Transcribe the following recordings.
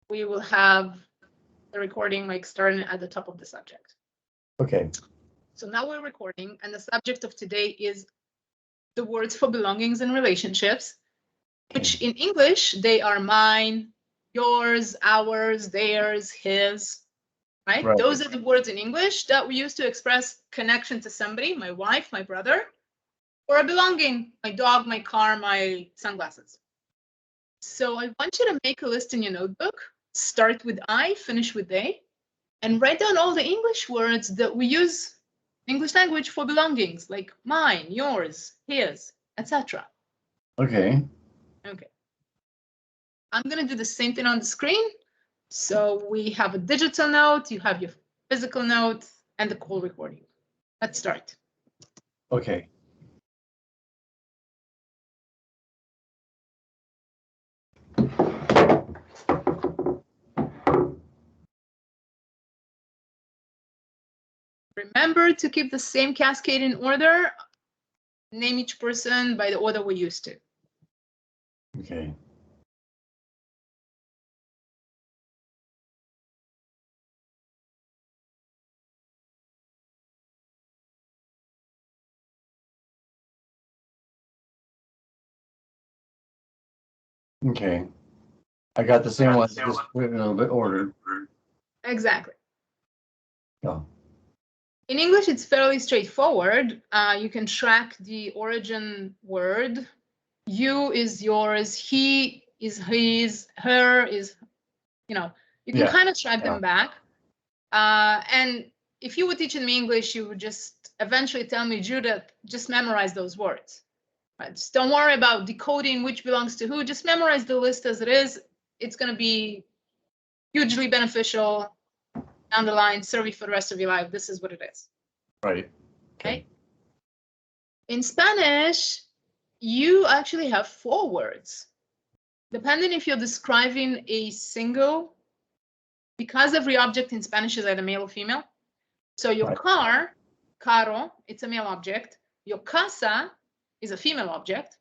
we will have the recording like starting at the top of the subject. Okay. So now we're recording, and the subject of today is the words for belongings and relationships, which in English, they are mine, yours, ours, theirs, his, right? Those are the words in English that we use to express connection to somebody, my wife, my brother, or a belonging, my dog, my car, my sunglasses. So I want you to make a list in your notebook, start with I, finish with they, and write down all the English words that we use English language for belongings, like mine, yours, his, etc. Okay. Okay. I'm going to do the same thing on the screen. So we have a digital note, you have your physical note, and the call recording. Let's start. Okay. Remember to keep the same cascade in order. Name each person by the order we're used to. Okay. Okay. I got the same one, just put it in a little bit ordered. Exactly. Oh. In English, it's fairly straightforward. You can track the origin word. You is yours, he is his, her is, you can kind of track them back. And if you were teaching me English, you would just eventually tell me, Judith, just memorize those words. Right? Just don't worry about decoding which belongs to who. Just memorize the list as it is. It's going to be hugely beneficial down the line, serve you for the rest of your life. This is what it is. Right. Okay. In Spanish, you actually have 4 words. Depending if you're describing a single, because every object in Spanish is either male or female. So your car, carro, it's a male object. Your casa is a female object.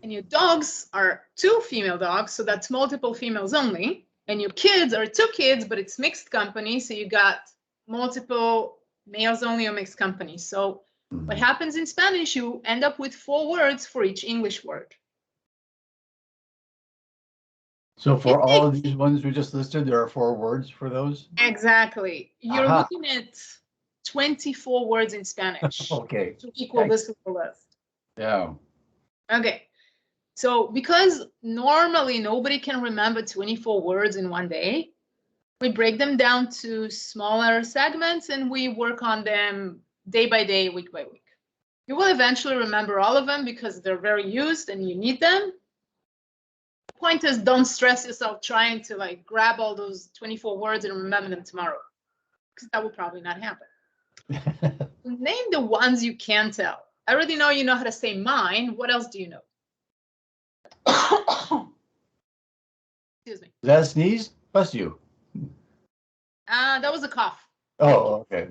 And your dogs are 2 female dogs, so that's multiple females only. And your kids are 2 kids, but it's mixed company, so you got multiple males only or mixed company. So what happens in Spanish, you end up with 4 words for each English word. So for all of these ones we just listed, there are 4 words for those? Exactly. You're looking at 24 words in Spanish to equal this list. Yeah. Okay. So because normally nobody can remember 24 words in one day, we break them down to smaller segments and we work on them day by day, week by week. You will eventually remember all of them because they're very used and you need them. The point is, don't stress yourself trying to like grab all those 24 words and remember them tomorrow, because that will probably not happen. Name the ones you can tell. I already know you know how to say mine. What else do you know? Excuse me. Is that a sneeze? Bless you. That was a cough. Oh, okay.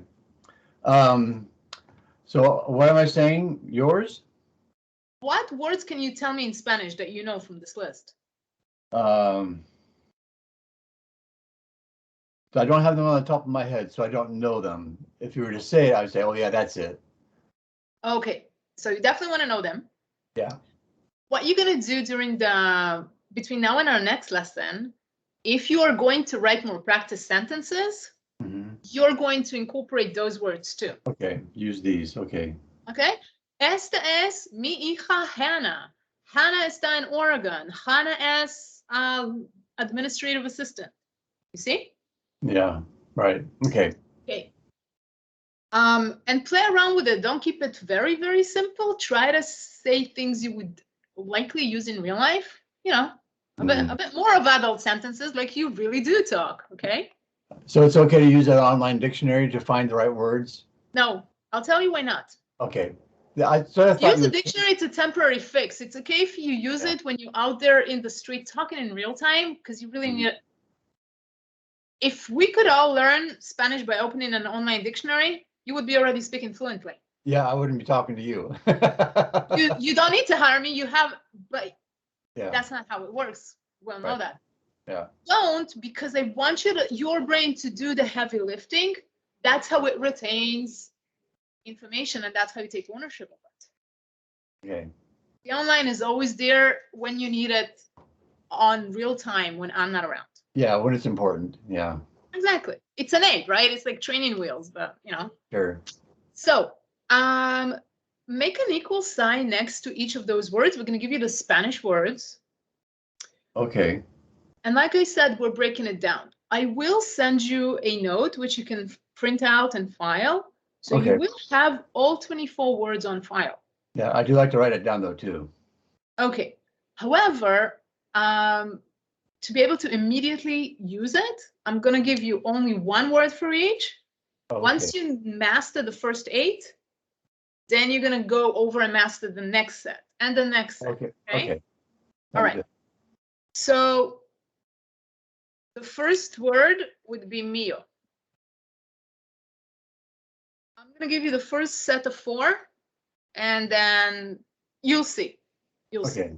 So what am I saying? Yours? What words can you tell me in Spanish that you know from this list? So I don't have them on the top of my head, so I don't know them. If you were to say it, I would say, oh yeah, that's it. Okay, so you definitely want to know them. Yeah. What you're going to do between now and our next lesson, if you are going to write more practice sentences, you're going to incorporate those words too. Okay, use these, okay. Okay, esta es mi hija Hannah. Hannah está en Oregon. Hannah es administrative assistant. You see? Yeah, right, okay. Okay. And play around with it. Don't keep it very, very simple. Try to say things you would likely use in real life. A bit more of adult sentences like you really do talk, okay? So it's okay to use that online dictionary to find the right words? No, I'll tell you why not. Okay. I sort of thought use a dictionary. It's a temporary fix. It's okay if you use it when you're out there in the street talking in real time, because you really need it. If we could all learn Spanish by opening an online dictionary, you would be already speaking fluently. Yeah, I wouldn't be talking to you. You don't need to hire me. You have, but that's not how it works. We'll know that. Yeah. Don't, because I want your brain to do the heavy lifting. That's how it retains information, and that's how you take ownership of it. Okay. The online is always there when you need it on real time when I'm not around. Yeah, when it's important. Yeah. Exactly. It's an aid, right? It's like training wheels, but Sure. So, make an equal sign next to each of those words. We're going to give you the Spanish words. Okay. And like I said, we're breaking it down. I will send you a note, which you can print out and file. So you Okay. will have all 24 words on file. Yeah, I do like to write it down though too. Okay. However, to be able to immediately use it, I'm going to give you only one word for each. Okay. Once you master the first 8, then you're going to go over and master the next set and the next set. Okay. Okay. Okay. All right. Good. So the first word would be mio. I'm going to give you the first set of 4, and then you'll see. You'll see. Okay.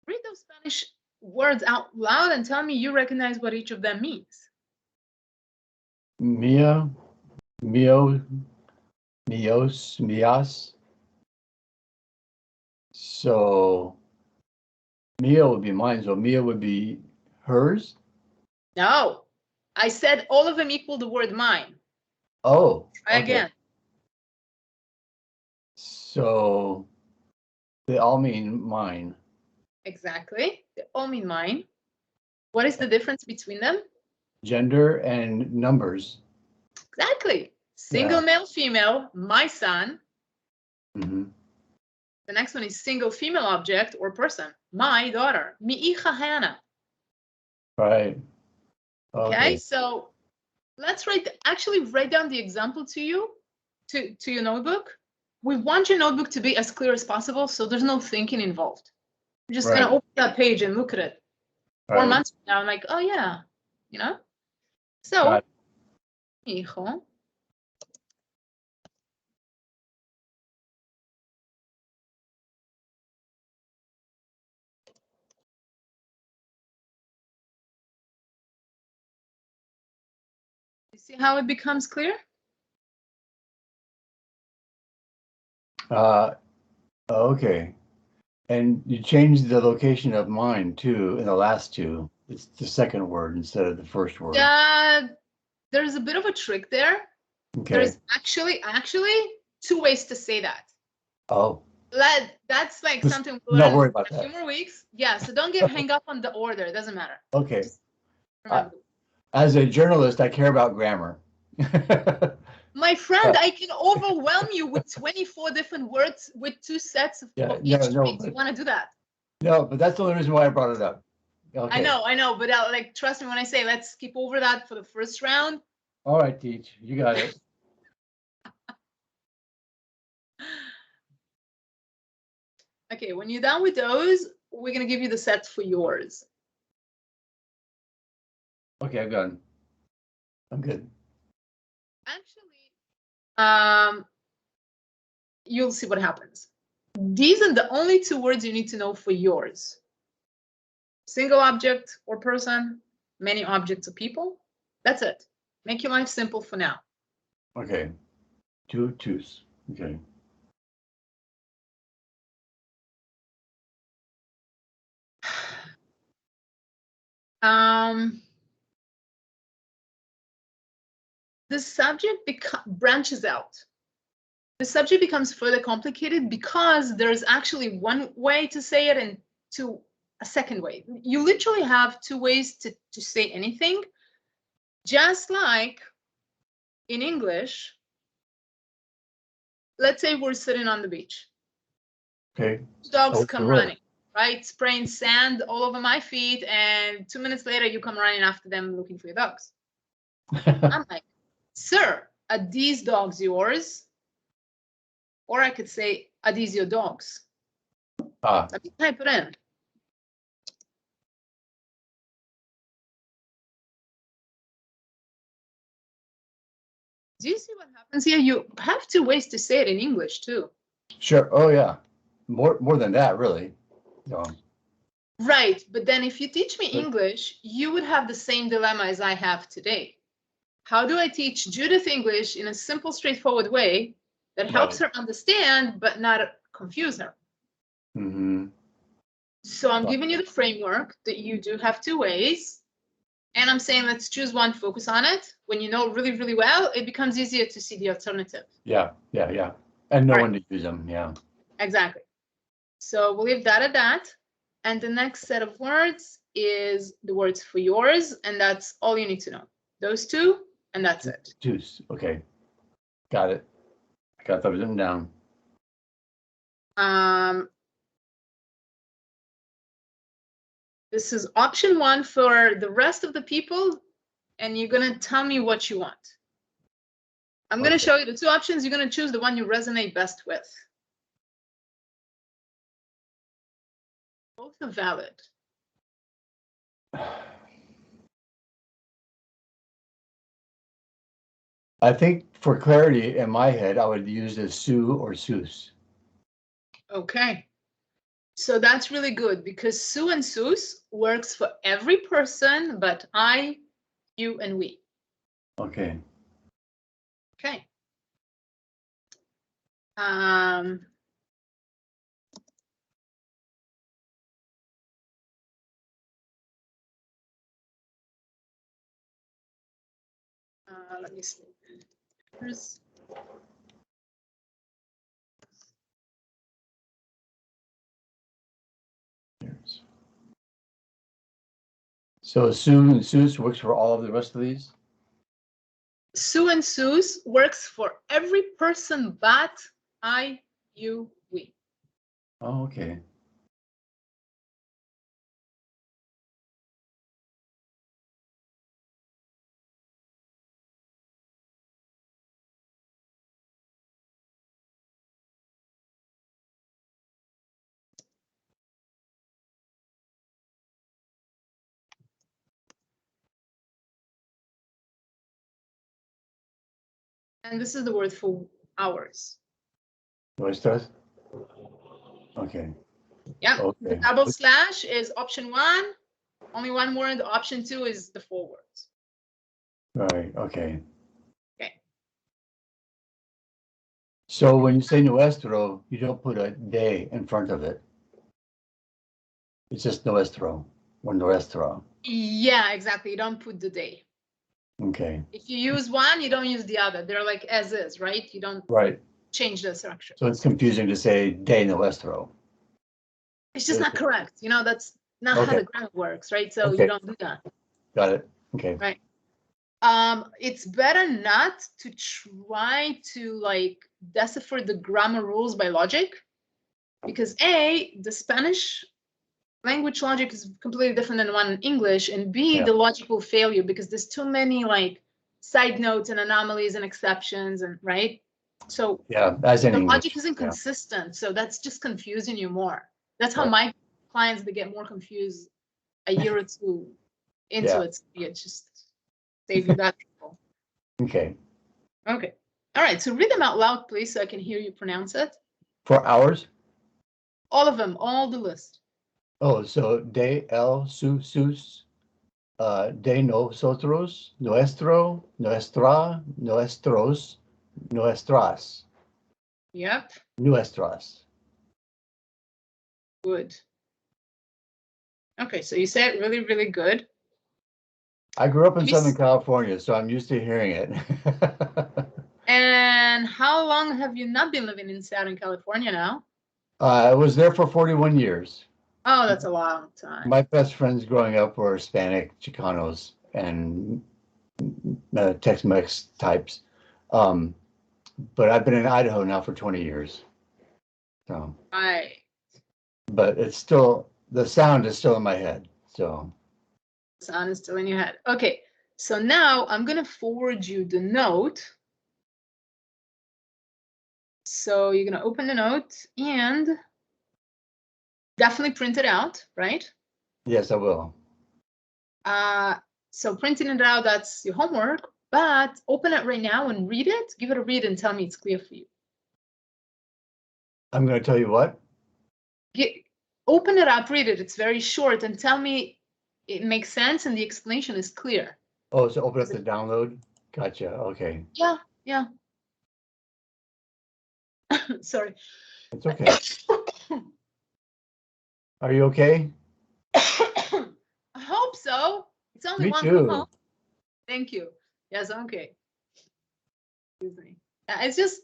Read those Spanish words out loud and tell me you recognize what each of them means. Mia, mio, mios, mias. So Mia would be mine. So Mia would be hers. No, I said all of them equal the word mine. Oh, Try okay. again. So they all mean mine. Exactly. They all mean mine. What is the difference between them? Gender and numbers. Exactly. Single Yeah. male, female, my son. Mm-hmm. The next one is single female object or person, my daughter, mi hija Hannah. Right. Okay, so let's actually write down the example to you, to your notebook. We want your notebook to be as clear as possible, so there's no thinking involved. You're just Right. gonna open that page and look at it. 4 Right. months from now, I'm like, oh yeah, So, Got hijo. You see how it becomes clear? Okay. And you changed the location of mine too in the last 2. It's the second word instead of the first word. Yeah, there's a bit of a trick there. Okay. There's actually 2 ways to say that. Oh. That's like Just something we'll not learn worry about in a few that. more weeks. Yeah, so don't get hung up on the order. It doesn't matter. Okay. Just remember. As a journalist, I care about grammar. My friend, I can overwhelm you with 24 different words with 2 sets of each phrase. You want to do that? No, but that's the only reason why I brought it up. Okay. I know, but like trust me when I say let's skip over that for the first round. All right, Teach, you got it. Okay, when you're done with those, we're gonna give you the sets for yours. Okay, I'm done. I'm good. Actually, you'll see what happens. These are the only 2 words you need to know for yours. Single object or person, many objects or people. That's it. Make your life simple for now. Okay. 2 twos. Okay. The subject branches out. The subject becomes further complicated because there's actually one way to say it and a second way. You literally have 2 ways to say anything, just like in English. Let's say we're sitting on the beach. Okay. Dogs come running, right? Spraying sand all over my feet, and 2 minutes later you come running after them looking for your dogs. I'm like, sir, are these dogs yours? Or I could say, are these your dogs? Let me type it in. Do you see what happens here? You have 2 ways to say it in English too. Sure. Oh yeah. More than that, really. No. Right, but then if you teach me But- English, you would have the same dilemma as I have today. How do I teach Judith English in a simple, straightforward way that helps Right. her understand but not confuse her? Mm-hmm. So I'm giving you the framework that you do have two ways. And I'm saying let's choose one, focus on it. When you know really, really well, it becomes easier to see the alternative. Yeah, yeah, yeah. And know All when right. to use them, yeah. Exactly. So we'll leave that at that. And the next set of words is the words for yours. And that's all you need to know. Those two, and that's it. Juice, okay. Got it. Got that written down. This is option one for the rest of the people, and you're gonna tell me what you want. I'm gonna Okay. show you the two options. You're gonna choose the one you resonate best with. Both are valid. I think for clarity in my head, I would use the Sue or Seuss. Okay. So that's really good because Sue and Seuss works for every person but I, you, and we. Okay. Okay. Let me see. Here's, So Sue and Seuss works for all of the rest of these? Sue and Seuss works for every person but I, you, we. Oh, okay. And this is the word for hours. Nuestras? Okay. Yeah. Okay. The double slash is option one. Only one word. Option two is the four words. Right, okay. Okay. So when you say nuestro, you don't put a de in front of it. It's just nuestro or nuestra. Yeah, exactly. You don't put the day. Okay. If you use one, you don't use the other. They're like as is, right? You don't Right. change the structure. So it's confusing to say de nuestro. It's just not correct. You know, that's not how Okay. the grammar works, right? So Okay. you don't do that. Got it. Okay. Right. It's better not to try to like decipher the grammar rules by logic, because A, the Spanish language logic is completely different than the one in English, and B, Yeah. the logic will fail you because there's too many like side notes and anomalies and exceptions, and right. So Yeah, as in the English. logic isn't Yeah. consistent, so that's just confusing you more. That's how Right. my clients, they get more confused a year or two into Yeah. it. It's just save you that trouble. Okay. Okay. All right. So read them out loud, please, so I can hear you pronounce it. For hours? All of them, all the list. Oh, so de el su sus, de nosotros, nuestro, nuestra, nuestros, nuestras, Yep. nuestras. Good. Okay. So you said really, really good. I grew up in Maybe Southern California, so I'm used to hearing it. And how long have you not been living in Southern California now? I was there for 41 years. Oh, that's a long time. My best friends growing up were Hispanic, Chicanos, and Tex-Mex types. But I've been in Idaho now for 20 years. So, Right. but it's still, the sound is still in my head. So, Sound is still in your head. Okay. So now I'm going to forward you the note. So you're going to open the note and definitely print it out, right? yes, I will. So printing it out, that's your homework, but open it right now and read it. Give it a read and tell me it's clear for you. I'm going to tell you what? open it up, read it. It's very short, and tell me it makes sense and the explanation is clear. Oh, so open up the download. Gotcha. Okay. Yeah, yeah. Sorry. It's okay. Are you okay? I hope so. It's only Me one too. call. Thank you. Yes, okay. Excuse me. It's just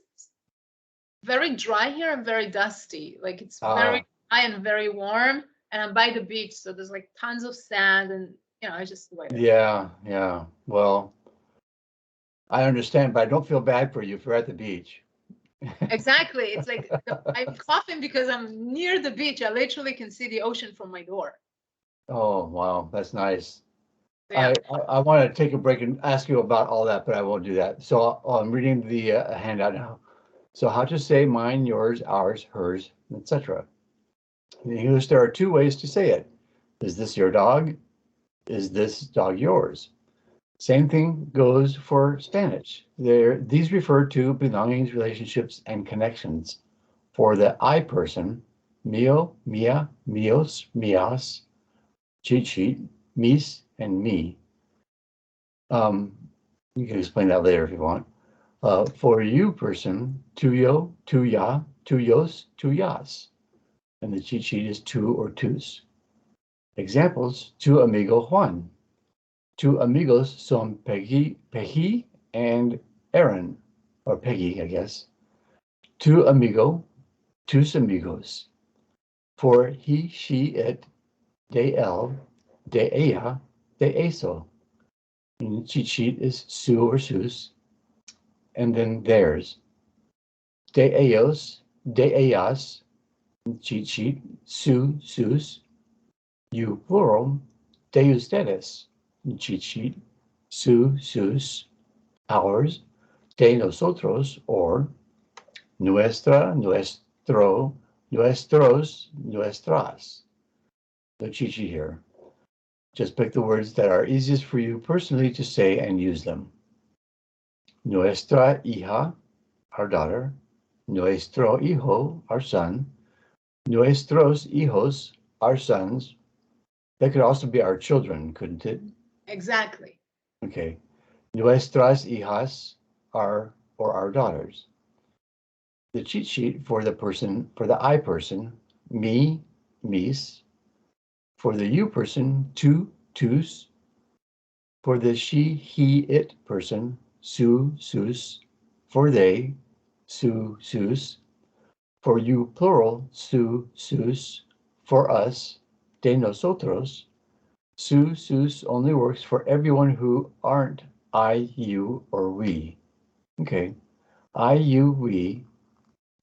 very dry here and very dusty. Like it's very dry and very warm. And I'm by the beach, so there's like tons of sand, and it's just the way it is. Yeah, yeah. Well, I understand, but I don't feel bad for you if you're at the beach. Exactly. It's like I'm coughing because I'm near the beach. I literally can see the ocean from my door. Oh, wow, that's nice. Yeah. I want to take a break and ask you about all that, but I won't do that. So I'm reading the handout now. So how to say mine, yours, ours, hers, etc. In English, there are two ways to say it. Is this your dog? Is this dog yours? Same thing goes for Spanish. These refer to belongings, relationships, and connections. For the I person, mío, mía, míos, mías, chichi, mis, and me. You can explain that later if you want. For you person, tuyo, tuya, tuyos, tuyas. And the cheat sheet is tu or tus. Examples, tu amigo Juan. Two amigos son Peggy and Aaron, or Peggy, I guess. Tu amigo, tus amigos. For he, she, it, de él, de ella, de eso. And the cheat sheet is su or sus, and then theirs. De ellos, de ellas, cheat sheet, su, sus. You plural, de ustedes, cheat sheet, su, sus. Ours, de nosotros, or nuestra, nuestro, nuestros, nuestras. No cheat sheet here. Just pick the words that are easiest for you personally to say and use them. Nuestra hija, our daughter. Nuestro hijo, our son. Nuestros hijos, our sons. That could also be our children, couldn't it? Exactly. Okay. Nuestras hijas, our daughters. The cheat sheet for the I person, me, mis. For the you person, tu, tus. For the she, he, it person, su, sus. For they, su, sus. For you, plural, su, sus. For us, de nosotros. Su, sus only works for everyone who aren't I, you, or we. Okay. I, you, we.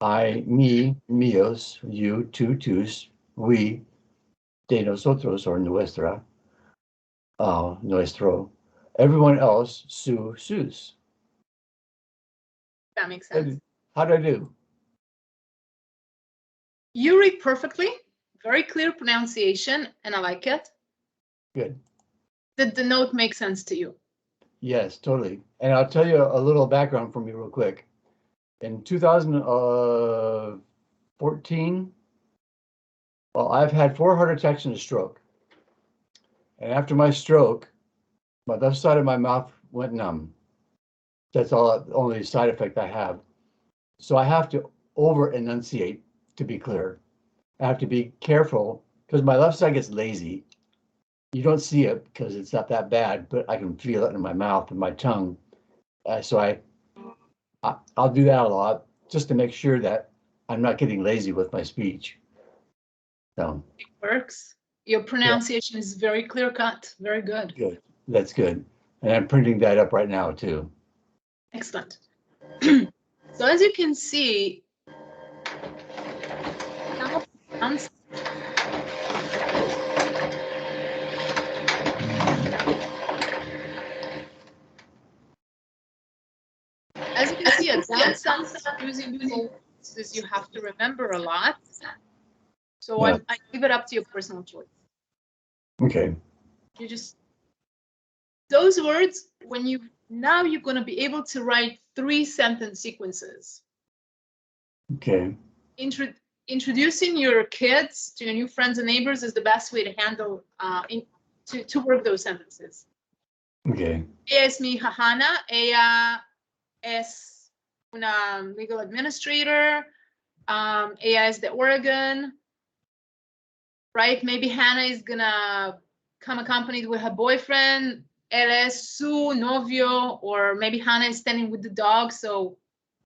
I, me, míos, you, tu, tus, we, de nosotros, or nuestra, nuestro. Everyone else, su, sus. That makes sense. How did I do? You read perfectly, very clear pronunciation, and I like it. Good. Did the note make sense to you? Yes, totally. And I'll tell you a little background from me real quick. In 2014, well, I've had 4 heart attacks and a stroke. And after my stroke, my left side of my mouth went numb. That's the only side effect I have. So I have to over enunciate to be clear. I have to be careful because my left side gets lazy. You don't see it because it's not that bad, but I can feel it in my mouth and my tongue. So I'll do that a lot just to make sure that I'm not getting lazy with my speech. So it works. Your pronunciation is very clear cut. Very good. Good. That's good. And I'm printing that up right now too. Excellent. So as you can see, as you can see, advanced sounds using voices you have to remember a lot. So I leave it up to your personal choice. Okay. You just those words when you're going to be able to write 3 sentence sequences. Okay. introducing your kids to your new friends and neighbors is the best way to handle to work those sentences. Okay. Ella es mi hija Hannah. Ella es una legal administrator. Ella es de Oregon. Right? Maybe Hannah is gonna come accompanied with her boyfriend. Él es su novio, or maybe Hannah is standing with the dog. So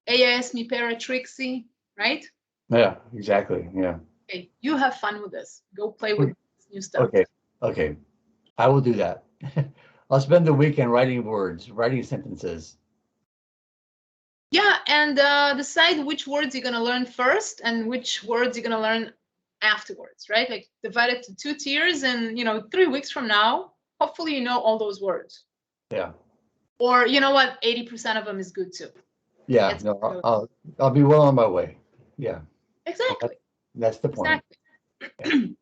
ella es mi perra Trixie, right? Yeah, exactly. Yeah. Okay, you have fun with this. Go play with new stuff. Okay. Okay. I will do that. I'll spend the weekend writing words, writing sentences. Yeah, and decide which words you're gonna learn first and which words you're gonna learn afterwards, right? Like divide it to 2 tiers, and 3 weeks from now, hopefully you know all those words. Yeah. Or you know what, 80% of them is good too. Yeah. It's No, I'll be well on my way. Yeah. exactly. That's the point. Exactly.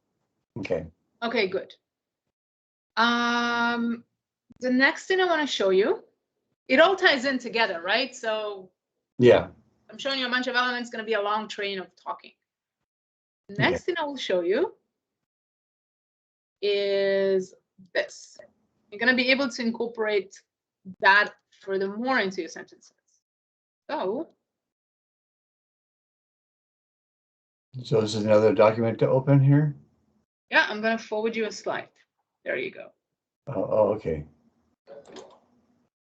Okay. Okay, good. The next thing I want to show you, it all ties in together, right? So Yeah. I'm showing you a bunch of elements, going to be a long train of talking. The Okay. next thing I will show you is this. You're going to be able to incorporate that furthermore into your sentences. So this is another document to open here? yeah, I'm going to forward you a slide. There you go. Oh, okay.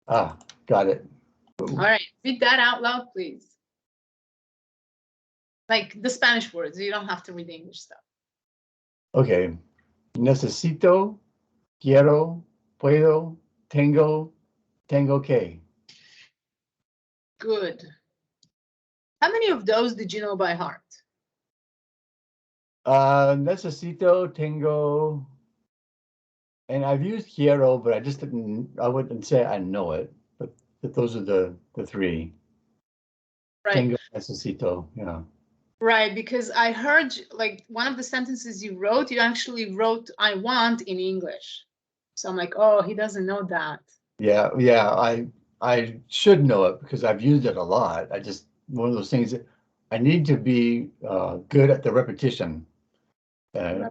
Ah, got it. All right, read that out loud, please. Like the Spanish words, you don't have to read the English stuff. Okay. Necesito, quiero, puedo, tengo que. Good. How many of those did you know by heart? Necesito, tengo, and I've used quiero, but I wouldn't say I know it, but those are the three. Right. Tengo, necesito, yeah. Right, because I heard like one of the sentences you wrote, you actually wrote I want in English. So I'm like, oh, he doesn't know that. Yeah, I should know it because I've used it a lot. One of those things that I need to be good at the repetition. In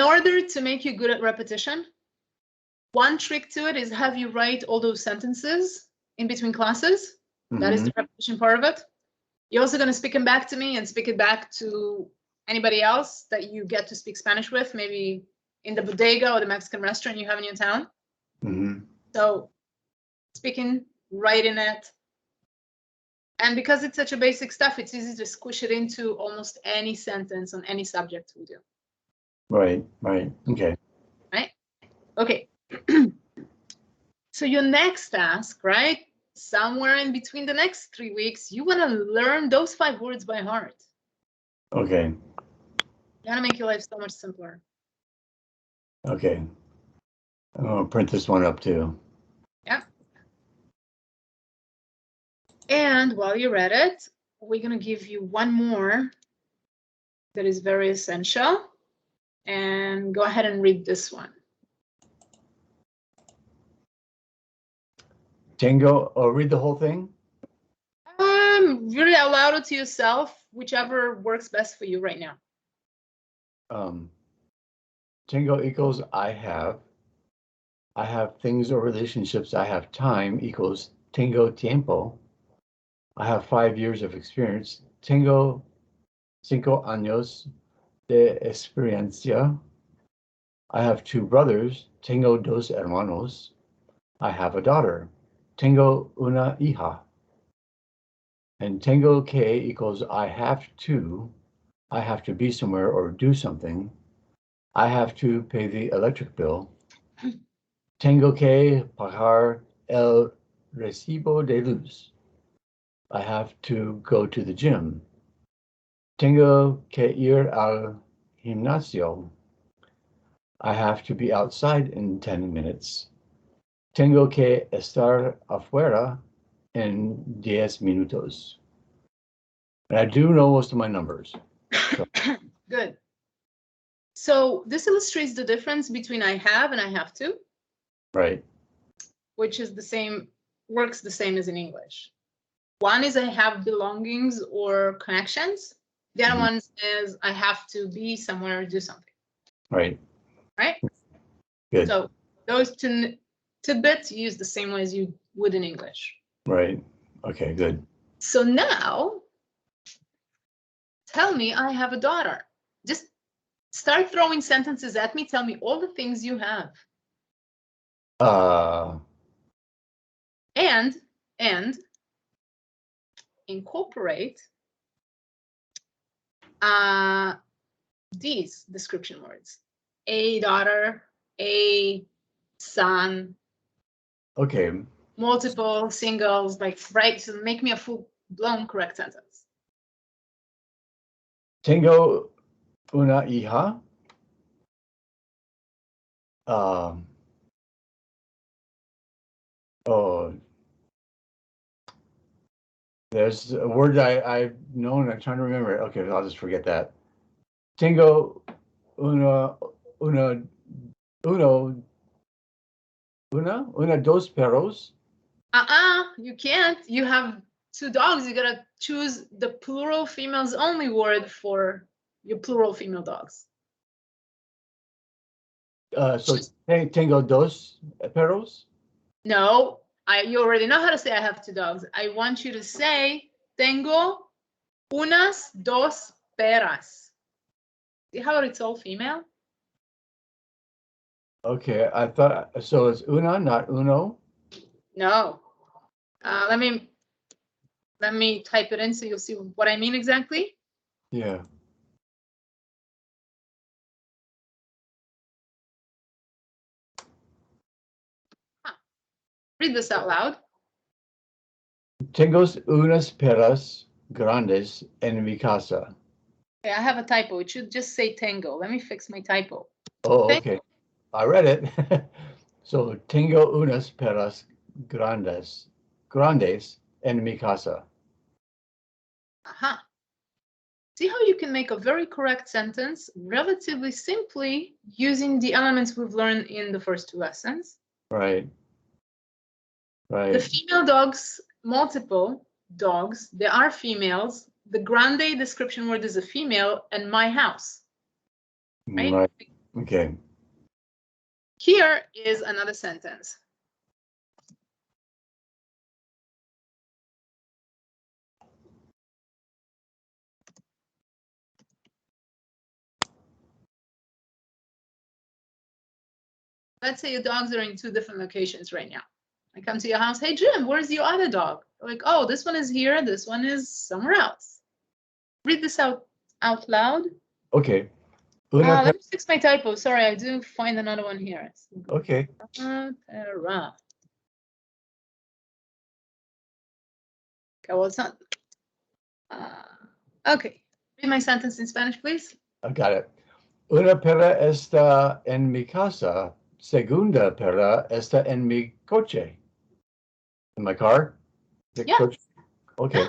order to make you good at repetition, one trick to it is have you write all those sentences in between classes. That is the repetition part of it. You're also going to speak them back to me and speak it back to anybody else that you get to speak Spanish with, maybe in the bodega or the Mexican restaurant you have in your town. So speaking, writing it. And because it's such a basic stuff, it's easy to squish it into almost any sentence on any subject we do. Right. Okay. Right? Okay. So your next task, right? Somewhere in between the next 3 weeks, you want to learn those 5 words by heart. Okay. You want to make your life so much simpler. Okay. I'm going to print this one up too. Yeah. And while you're at it, we're going to give you one more that is very essential. And go ahead and read this one. Tengo, read the whole thing? Really out loud to yourself, whichever works best for you right now. Tengo equals I have. I have things or relationships. I have time equals tengo tiempo. I have 5 years of experience. Tengo 5 años de experiencia. I have 2 brothers. Tengo 2 hermanos. I have a daughter. Tengo una hija. And tengo que equals I have to be somewhere or do something. I have to pay the electric bill. Tengo que pagar el recibo de luz. I have to go to the gym. Tengo que ir al gimnasio. I have to be outside in 10 minutes. Tengo que estar afuera en 10 minutos. And I do know most of my numbers. So. Good. So this illustrates the difference between I have and I have to. Right. Which is the same, works the same as in English. One is I have belongings or connections. The other Mhm. one is I have to be somewhere or do something. Right. Right? Good. So those two tidbits you use the same way as you would in English. Right. Okay, good. So now, tell me I have a daughter. Just start throwing sentences at me. Tell me all the things you have. And incorporate these description words. A daughter, a son. Okay. Multiple, singles, like, right? So make me a full-blown correct sentence. Tengo una hija. Oh, there's a word I've known. I'm trying to remember it. Okay, I'll just forget that. Tengo una dos perros. You can't. You have two dogs. You gotta choose the plural females only word for your plural female dogs. So tengo dos perros. No, you already know how to say I have two dogs. I want you to say tengo unas dos perras. See how it's all female? Okay, I thought so. It's una, not uno. No. Let me type it in so you'll see what I mean exactly. Yeah. Read this out loud. Tengo unas perras grandes en mi casa. Okay, I have a typo. It should just say tango. Let me fix my typo. Oh, okay. I read it. So tengo unas perras grandes en mi casa. Aha. See how you can make a very correct sentence relatively simply using the elements we've learned in the first two lessons. Right. The female dogs, multiple dogs, they are females. The grande description word is a female, and my house. Right? Okay. Here is another sentence. Let's say your dogs are in two different locations right now. I come to your house. Hey, Jim, where's your other dog? Like, oh, this one is here. This one is somewhere else. Read this out loud. Okay. Let me fix my typo. Sorry, I do find another one here. Okay. Okay, well, it's not. Okay. Read my sentence in Spanish, please. I got it. Una perra está en mi casa. Segunda perra está en mi coche. In my car? Yeah. Coche? Okay.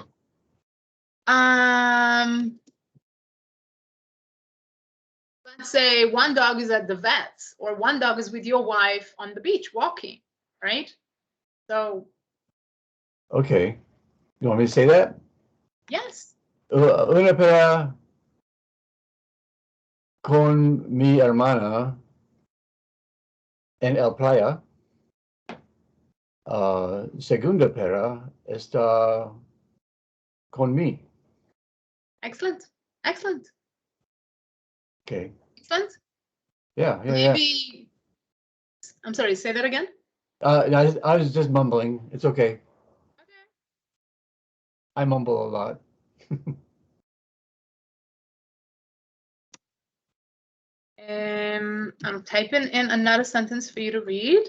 Let's say one dog is at the vet's, or one dog is with your wife on the beach walking, right? So. Okay. You want me to say that? Yes. Una perra con mi hermana en el playa. Segunda perra está con mí. Excellent. Excellent. Okay. Excellent. Yeah. Maybe. I'm sorry, say that again. I was just mumbling. It's okay. Okay. I mumble a lot. I'm typing in another sentence for you to read.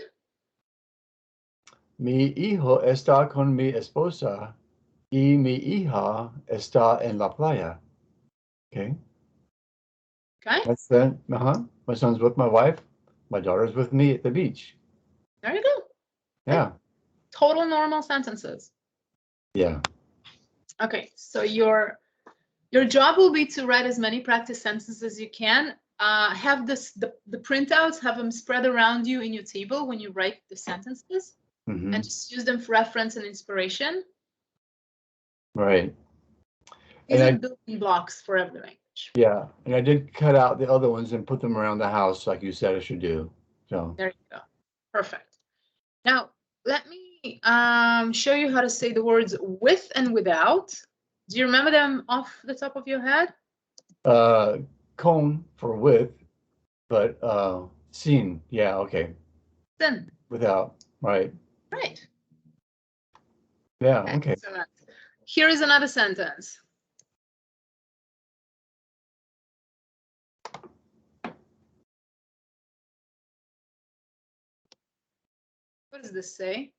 Mi hijo está con mi esposa y mi hija está en la playa. Okay. Okay. That's that. My son's with my wife. My daughter's with me at the beach. There you go. Yeah. Total normal sentences. Yeah. Okay, so your job will be to write as many practice sentences as you can. Have the printouts, have them spread around you in your table when you write the sentences, and just use them for reference and inspiration. Right. These And are I, the building blocks for every language. yeah, and I did cut out the other ones and put them around the house like you said I should do. So, There you go. Perfect. Now, let me show you how to say the words with and without. Do you remember them off the top of your head? uh, cone for with, but seen, yeah, okay, Then, without, right. right. Yeah, okay. Excellent. Here is another sentence. What does this say?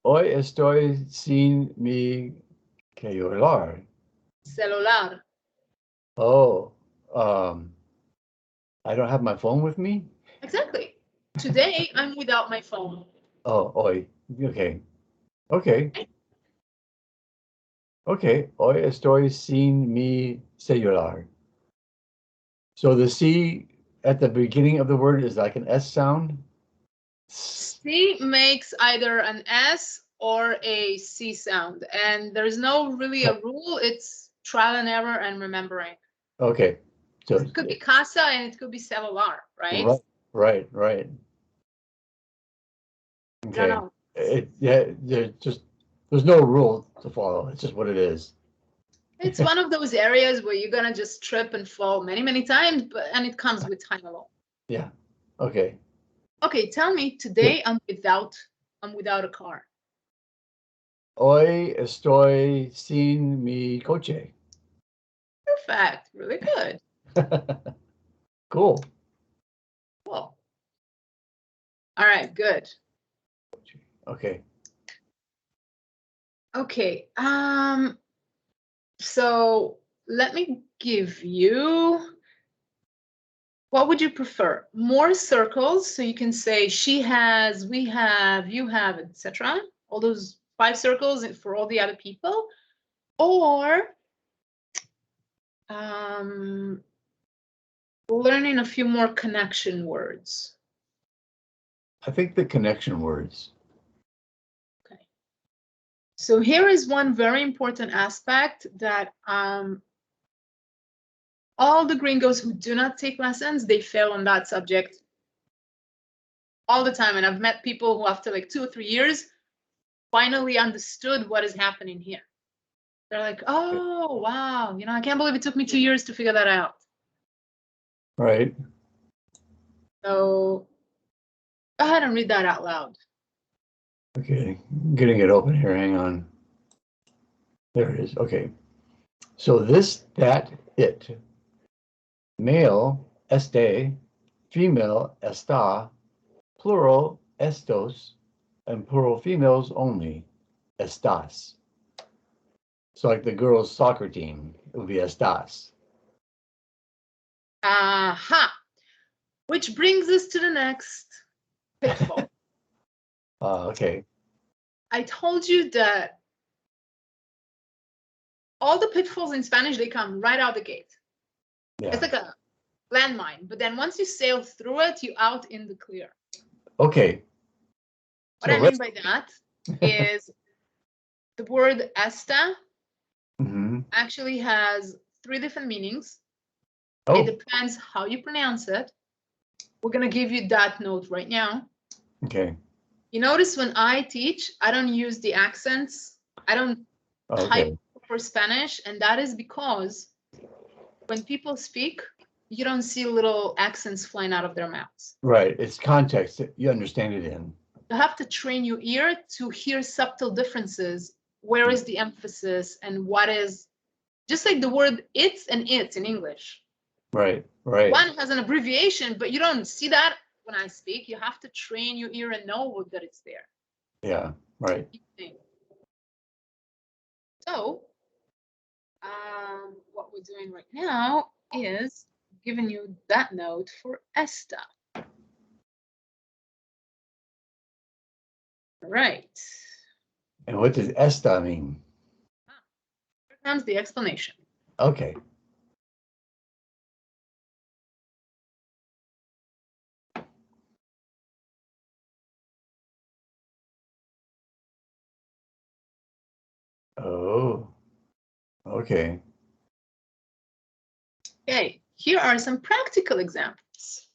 Hoy estoy sin mi celular. Celular. Oh, I don't have my phone with me? Exactly. Today, I'm without my phone. Oh, hoy. Okay. Okay. Right? Okay. Hoy estoy sin mi celular. So the C at the beginning of the word is like an S sound. C makes either an S or a C sound, and there's no really a rule. It's trial and error and remembering. Okay. So It could be casa and it could be celular, right? right, right, right. I don't Okay. know. Yeah, there's no rule to follow. It's just what it is. It's one of those areas where you're gonna just trip and fall many, many times, and it comes with time alone. Yeah. Okay. Okay, tell me today I'm without a car. Hoy estoy sin mi coche. Perfect. Really good. Cool. Cool. All right, good. Okay. Okay. So let me give you, what would you prefer? More circles, so you can say she has, we have, you have, etc. All those 5 circles for all the other people, or um, learning a few more connection words. I think the connection words. Okay. So here is one very important aspect that all the gringos who do not take lessons, they fail on that subject all the time. And I've met people who after like 2 or 3 years finally understood what is happening here. They're like, oh, wow, I can't believe it took me 2 years to figure that out. Right. So go ahead and read that out loud. Okay. Getting it open here. Hang on. There it is. Okay. So this, that, it. Male, este. Female, esta. Plural, estos. And plural females only, estas. So like the girls' soccer team, it would be estas. Aha. Which brings us to the next pitfall. Okay. I told you that all the pitfalls in Spanish, they come right out the gate. Yeah. It's like a landmine, but then once you sail through it, you're out in the clear. Okay. What So I mean by that is the word esta Mhm. actually has 3 different meanings. It Oh, depends how you pronounce it. We're going to give you that note right now. okay. You notice when I teach, I don't use the accents. I don't type Okay. for Spanish, and that is because when people speak, you don't see little accents flying out of their mouths. Right. It's context that you understand it in. You have to train your ear to hear subtle differences. Where is the emphasis and what is, just like the word it's and it's in English. Right. Right. One has an abbreviation, but you don't see that when I speak. You have to train your ear and know that it's there. Yeah. Right. So what we're doing right now is giving you that note for esta. Right. And what does esta mean? Here comes the explanation. Okay. Oh. Okay. Okay, here are some practical examples.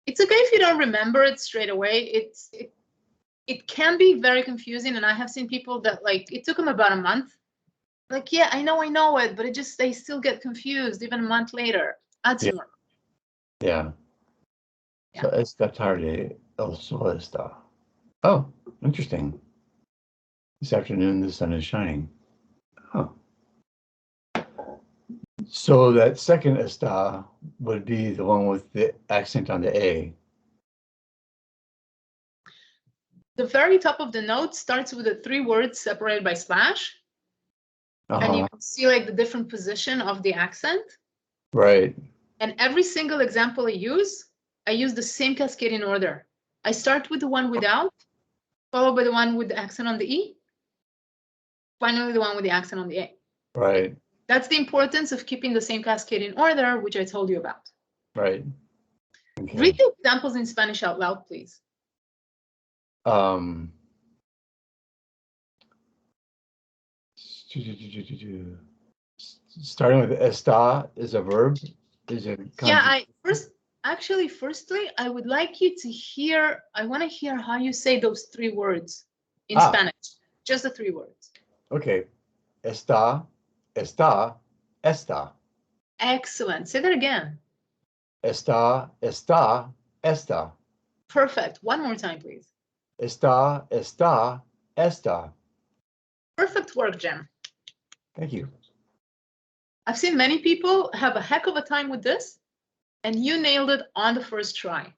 It's okay if you don't remember it straight away. It can be very confusing, and I have seen people that like it took them about a month. Like, yeah, I know it, but they still get confused even a month later. That's Yeah. normal. Yeah. Yeah. So esta tarde el sol está. Oh, interesting. This afternoon the sun is shining. Huh. So that second esta would be the one with the accent on the A. The very top of the note starts with the 3 words separated by slash. And you can see like the different position of the accent. Right. And every single example I use the same cascading order. I start with the one without, followed by the one with the accent on the E, finally the one with the accent on the A. Right. That's the importance of keeping the same cascading order, which I told you about. Right. Okay. Read the examples in Spanish out loud, please. Starting with está is a verb. Is a Yeah, firstly, I would like you to hear, I want to hear how you say those 3 words in Spanish. Just the 3 words. Okay. Está, está, esta. Excellent. Say that again. Está, está, esta. Perfect. One more time, please. Está, está, esta. Perfect work, Jem. Thank you. I've seen many people have a heck of a time with this, and you nailed it on the first try.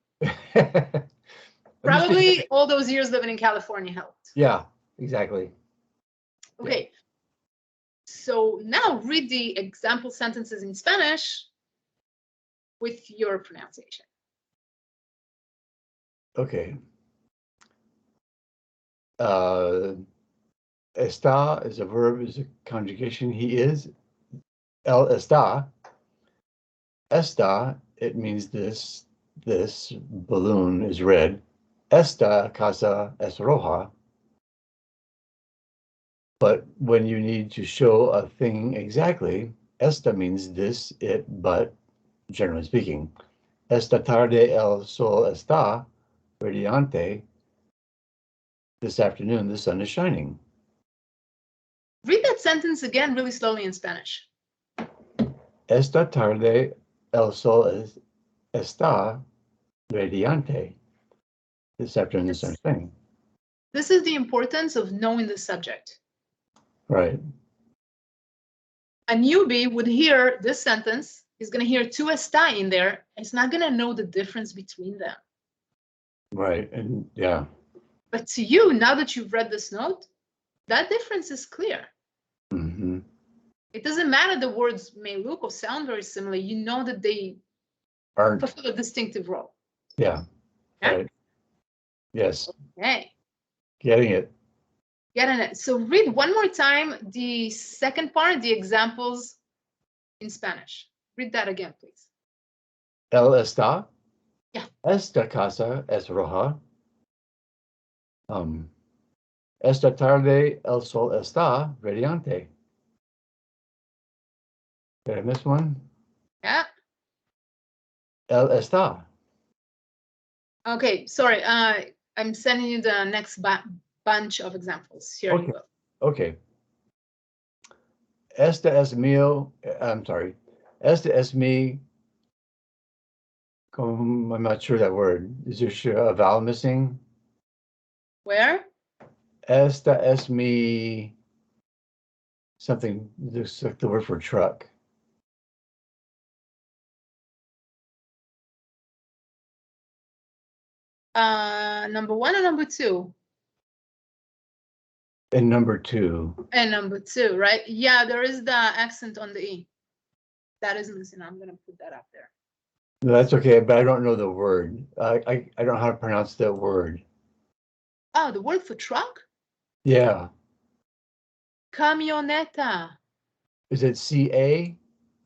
Probably all those years living in California helped. Yeah, exactly. Okay. Yeah. So now read the example sentences in Spanish with your pronunciation. Okay. Está is a verb, is a conjugation. He is. El está. Esta, it means this balloon is red. Esta casa es roja. But when you need to show a thing exactly, esta means this, it, but, generally speaking. Esta tarde el sol está radiante. This afternoon, the sun is shining. Read that sentence again really slowly in Spanish. Esta tarde el sol está radiante. This afternoon, the sun is shining. This is the importance of knowing the subject. Right. A newbie would hear this sentence, he's going to hear 2 está in there, it's not going to know the difference between them. Right, and yeah. But to you, now that you've read this note, that difference is clear. Mm-hmm. It doesn't matter the words may look or sound very similar, you know that they Aren't. fulfill a distinctive role. Yeah, okay? right. Yes. Okay. Getting it. Getting it. So read one more time the second part, the examples in Spanish. Read that again, please. El está. Yeah. Esta casa es roja. Esta tarde el sol está radiante. Did I miss one? Yeah. El está. Okay, sorry. I'm sending you the next bunch of examples. Here Okay. you go. Okay. Esta es mío. I'm sorry. Esta es mi. I'm not sure that word. Is there a vowel missing? Where? Esta es mi. Something. There's like the word for truck. Number 1 or number 2? And number 2. And number 2, right? Yeah, there is the accent on the E. That is missing. I'm going to put that up there. No, that's okay, but I don't know the word. I don't know how to pronounce that word. Oh, the word for truck? Yeah. Camioneta. Is it CA?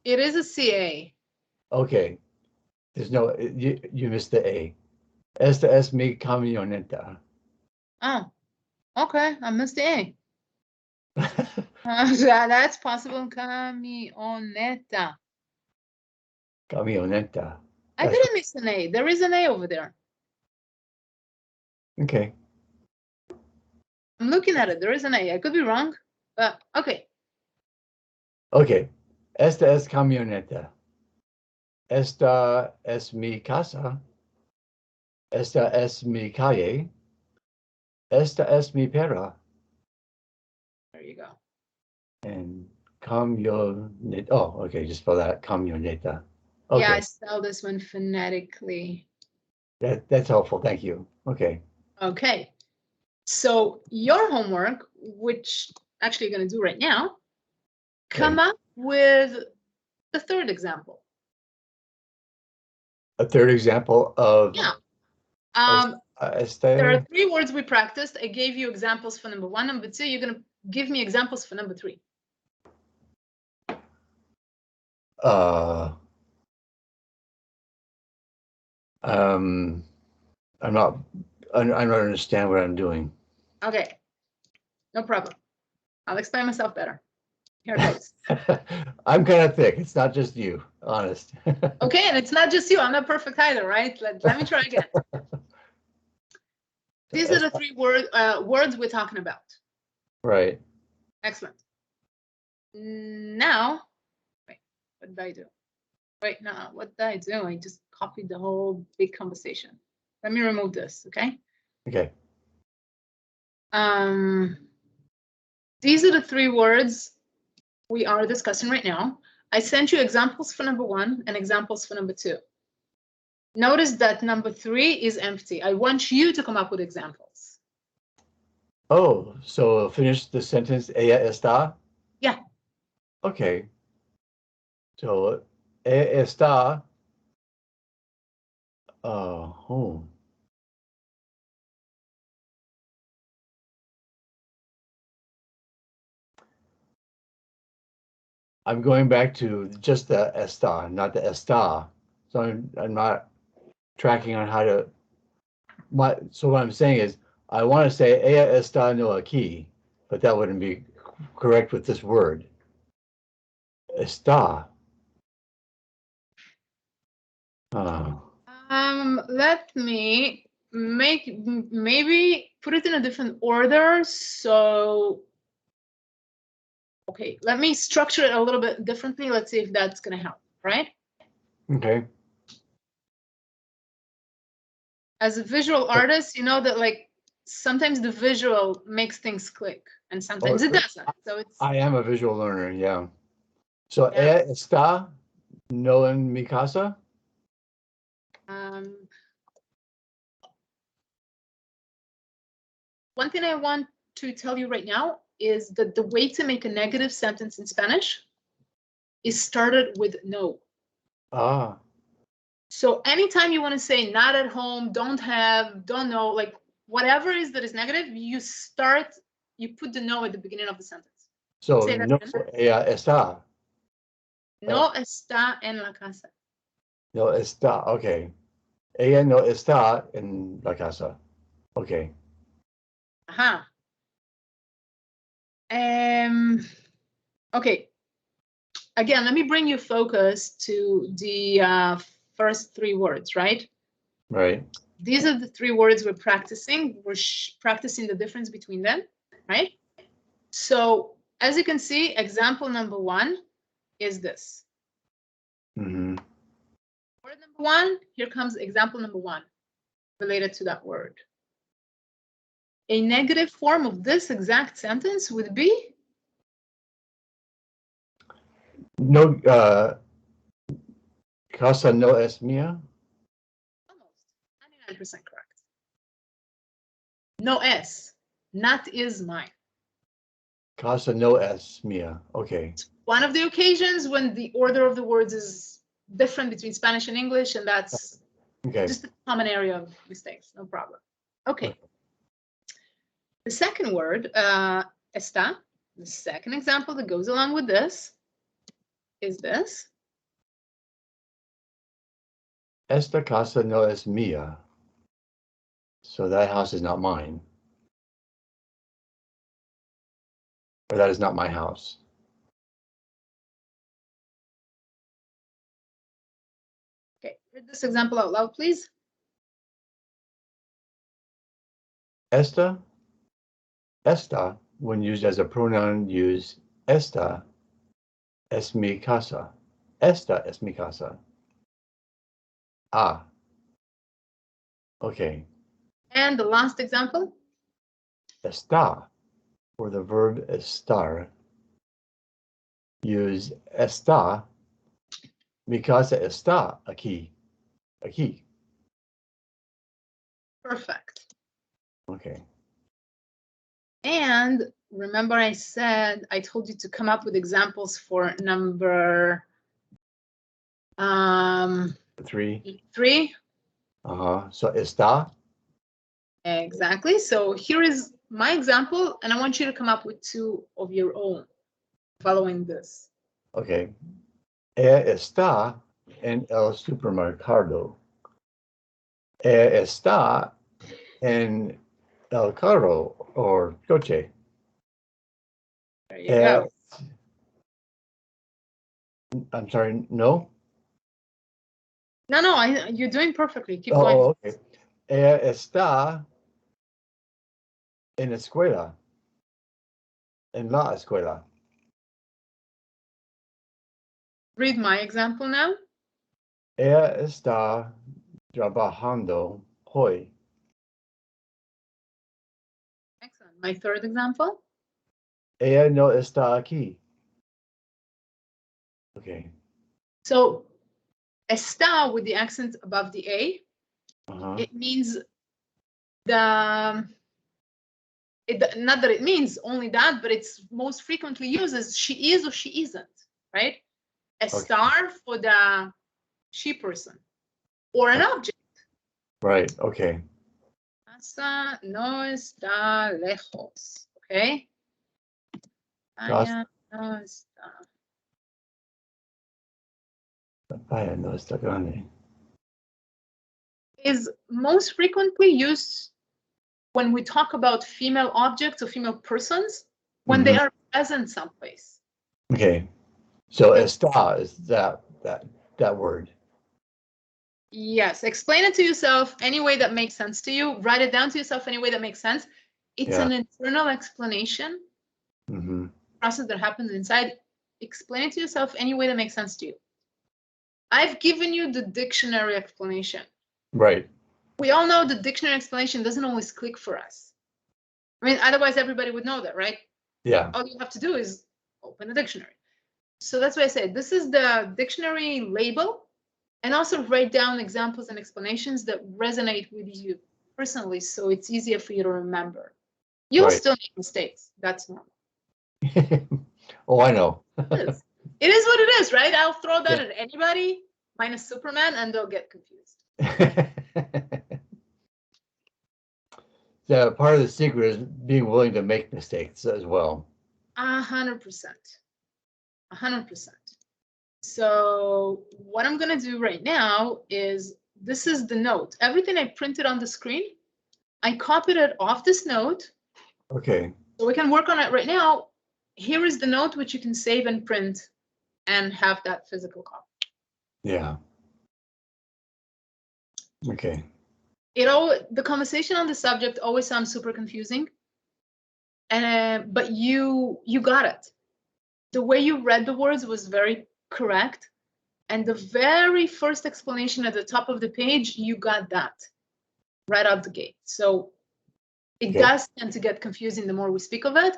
It is a CA. Okay. There's no, you missed the A. Esta es mi camioneta. Oh, okay. I missed the A. That's possible. Camioneta. Camioneta. I didn't miss an A. There is an A over there. Okay. I'm looking at it. There is an A. I could be wrong, but okay. Okay. Esta es camioneta. Esta es mi casa. Esta es mi calle. Esta es mi perra. There you go. And camioneta. Oh, okay. Just spell that. Camioneta. Okay. Yeah, I spelled this one phonetically. That's helpful. Thank you. Okay. Okay. So your homework, which actually you're going to do right now, come up with the third example. A third example of Yeah. There are 3 words we practiced. I gave you examples for number 1. Number 2, you're going to give me examples for number 3. I don't understand what I'm doing. Okay. No problem. I'll explain myself better. Here it goes. I'm kind of thick. It's not just you, honest. Okay, and it's not just you. I'm not perfect either, right? Let me try again. These are the 3 words we're talking about. Right. Excellent. Now, wait, what did I do? Wait, no, what did I do? I just copied the whole big conversation. Let me remove this, okay? Okay. These are the 3 words we are discussing right now. I sent you examples for number 1 and examples for number 2. Notice that number 3 is empty. I want you to come up with examples. Oh, so finish the sentence, ella está? Yeah. Okay. So, ella está home. I'm going back to just the está, not the está. So I'm not tracking on how to. So what I'm saying is, I want to say ella está no aquí, but that wouldn't be correct with this word. Está. Let me maybe put it in a different order. So, okay, let me structure it a little bit differently. Let's see if that's going to help, right? Okay. As a visual artist, you know that like sometimes the visual makes things click and sometimes it doesn't. So it's. I am a visual learner, yeah. So ella está no en mi casa? One thing I want to tell you right now is that the way to make a negative sentence in Spanish is started with no. Ah. So anytime you want to say not at home, don't have, don't know, like whatever is that is negative, you put the no at the beginning of the sentence. So no, ella está. No está en la casa. No está, okay. Ella no está en la casa. Okay. Ajá. Okay. Again, let me bring you focus to the first 3 words, right? Right. These are the 3 words we're practicing. We're practicing the difference between them, right? So as you can see, example number 1 is this. Mm-hmm. Word number 1, here comes example number 1 related to that word. A negative form of this exact sentence would be? No, casa no es mía? Almost, 99% correct. No es, not is mine. Casa no es mía, okay. It's one of the occasions when the order of the words is different between Spanish and English, and that's just a common area of mistakes, no problem. Okay. The second word, está, the second example that goes along with this is this. Esta casa no es mía. So that house is not mine. or that is not my house. Okay, read this example out loud, please. Esta, when used as a pronoun, use esta es mi casa. Esta es mi casa. Ah. Okay. And the last example. Está, for the verb estar, use está. Mi casa está aquí. Aquí. Perfect. Okay. And remember I told you to come up with examples for number 3. So está. Exactly. So here is my example, and I want you to come up with 2 of your own following this. Okay. Está en el supermercado. Está en el carro or coche. There you go. I'm sorry, no? No, you're doing perfectly. Keep going. Oh, okay. Está en escuela. En la escuela. Read my example now. Ella está trabajando hoy. Excellent. My third example. Ella no está aquí. Okay. So, está with the accent above the A, it means not that it means only that, but it's most frequently used as she is or she isn't, right? Estar for the she person or an object. Right, okay. Casa no está lejos, okay? Casa no está. no está grande. Is most frequently used when we talk about female objects or female persons when they are present someplace. Okay. So está is that word. Yes, explain it to yourself any way that makes sense to you. Write it down to yourself any way that makes sense. It's an internal explanation process that happens inside. Explain it to yourself any way that makes sense to you. I've given you the dictionary explanation. Right. We all know the dictionary explanation doesn't always click for us. I mean, otherwise everybody would know that, right? Yeah. All you have to do is open the dictionary. So that's why I say this is the dictionary label, and also write down examples and explanations that resonate with you personally, so it's easier for you to remember. You'll still make mistakes. That's normal. Oh, I know. It is what it is, right? I'll throw that at anybody, minus Superman, and they'll get confused. Yeah, part of the secret is being willing to make mistakes as well. 100%. 100%. So what I'm going to do right now is, this is the note. Everything I printed on the screen, I copied it off this note. Okay. So we can work on it right now. Here is the note, which you can save and print and have that physical copy. Yeah. Okay. The conversation on the subject always sounds super confusing, but you got it. The way you read the words was very correct. And the very first explanation at the top of the page, you got that right out the gate. So it does tend to get confusing the more we speak of it.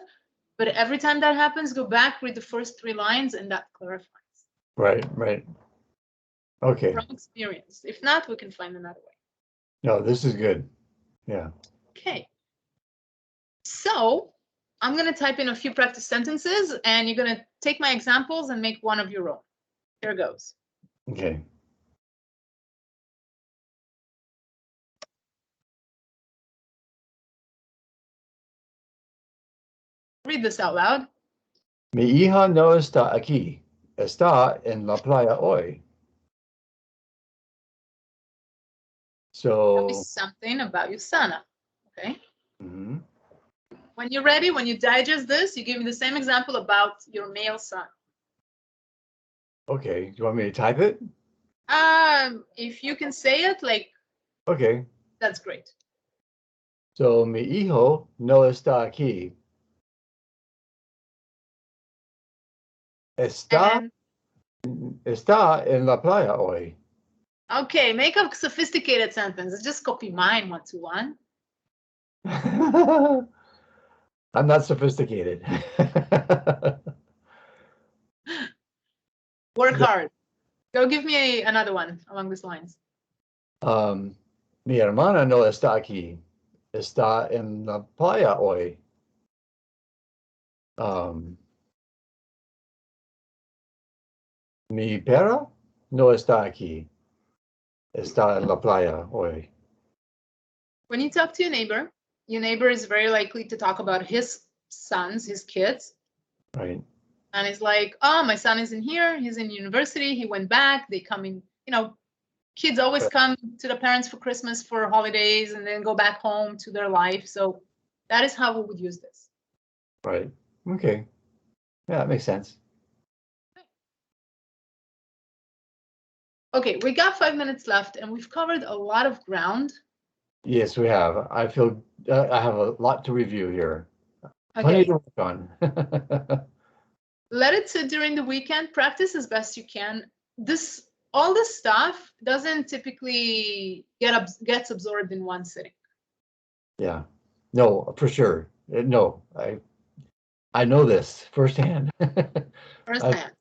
But every time that happens, go back, read the first 3 lines, and that clarifies. Right. Okay. From experience. If not, we can find another way. No, this is good. Yeah. Okay. So I'm going to type in a few practice sentences, and you're going to take my examples and make one of your own. Here goes. Okay. Read this out loud. Mi hija no está aquí. Está en la playa hoy. So Tell me something about your sana. Okay. When you're ready, when you digest this, you give me the same example about your male son. Okay, do you want me to type it? If you can say it, like, Okay, that's great. so mi hijo no está aquí. Está, And está en la playa hoy. okay, make a sophisticated sentence. Just copy mine 1-to-1. I'm not sophisticated. Work hard. Go give me another one along these lines. Mi hermana no está aquí. Está en la playa hoy. Mi perra no está aquí. Está en la playa hoy. When you talk to your neighbor is very likely to talk about his sons, his kids. Right. And it's like, oh, my son isn't here. He's in university. He went back. They come in, kids always come to the parents for Christmas, for holidays, and then go back home to their life. So that is how we would use this. Right. Okay. Yeah, that makes sense. Okay, we got 5 minutes left, and we've covered a lot of ground. Yes, we have. I feel I have a lot to review here. Plenty Okay. to work on. Let it sit during the weekend. Practice as best you can. All this stuff doesn't typically gets absorbed in one sitting. Yeah. No, for sure. No, I know this firsthand. Firsthand.